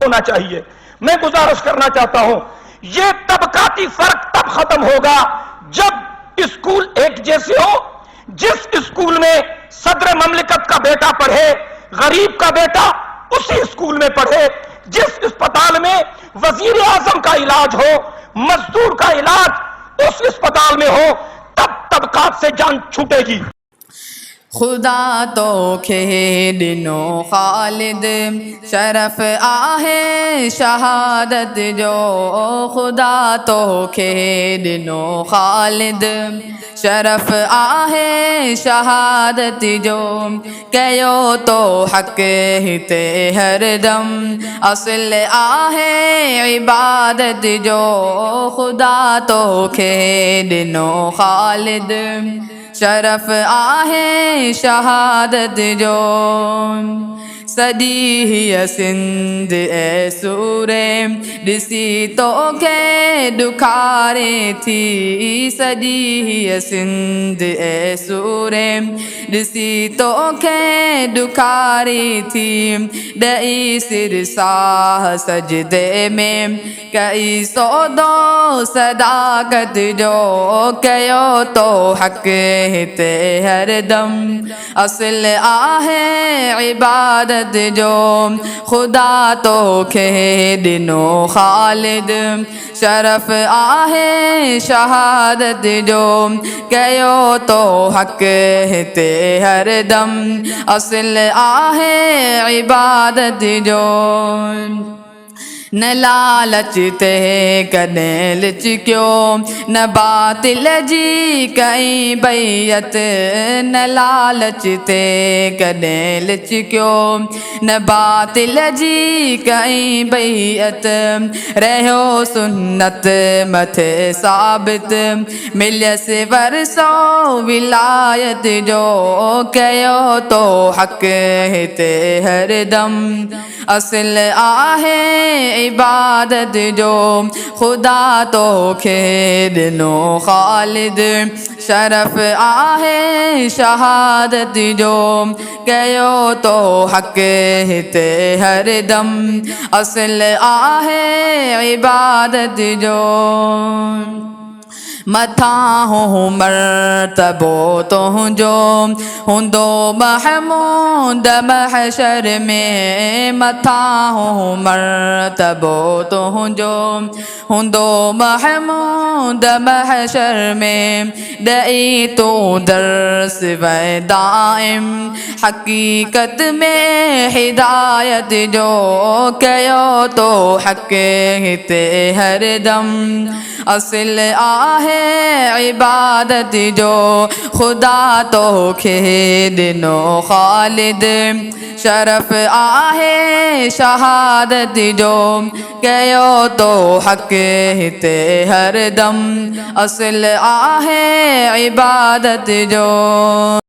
होना चाहिए। मैं गुजारिश करना चाहता हूं, यह तबकाती फर्क तब खत्म होगा जब स्कूल एक जैसे हो। जिस स्कूल में सदर ममलिकत का बेटा पढ़े, गरीब का बेटा उसी स्कूल में पढ़े। जिस अस्पताल में वजीर आजम का इलाज हो, मजदूर का इलाज उस अस्पताल में हो, तब तबकात से जान छूटेगी। खुदा तो खेदिनो खालिद शरफ आहे शहादत जो, खुदा तो खेदिनो खालिद शरफ आहे शहादत जो, कयो तो हक हिते हरदम असल आहे इबादत जो, खुदा तो खेदिनो खालिद शरफ आहे शहादत जो। सदी ही सिंध ए सूरे ॾिसी तोखे ॾुखारे थी, सदी ही सिंध ए सूरे ॾिसी तोखे ॾुखारे थी, ॾई सिर साह सजदे में कई सौदो सदाकत जो, कयो तो हक़ हिते हरदम असल आहे इबादत जो, खुदा तो खे ॾिनो खालिद शरफ आहे शहादत जो, कयो तो हक़ हिते हरदम असल आहे इबादत जो। न लालच ते कॾहिं लिचकियो, न बातिल जी कई बैयत, न लालच ते कॾहिं लिचकियो, न बातिल जी कई बैयत, रहियो सुन्नत मथे साबित, मिलियसि वरसो विलायत जो, कयो तो हक़ हिते हरदम असल आहे इबादत जो, खुदा तो खे ॾिनो खालिद शरफ आहे शहादत जो, कयो तो हक़ हिते हरदम असल आहे इबादत जो। मथां हो मर्तबो तुंहिंजो हूंदो महमूद महशर में, मथां हो मर्तबो तुंहिंजो हूंदो महमूद महशर में, ॾई तूं दर्स वए दाइम हक़ीक़त में हिदायत जो, कयो तो हक़ हिते हरदम असल आहे इबादत जो, खुदा तो खे ॾिनो खालिद शरफ आहे शहादत जो, कयो तो हक़ हिते हरदम असल आहे इबादत जो।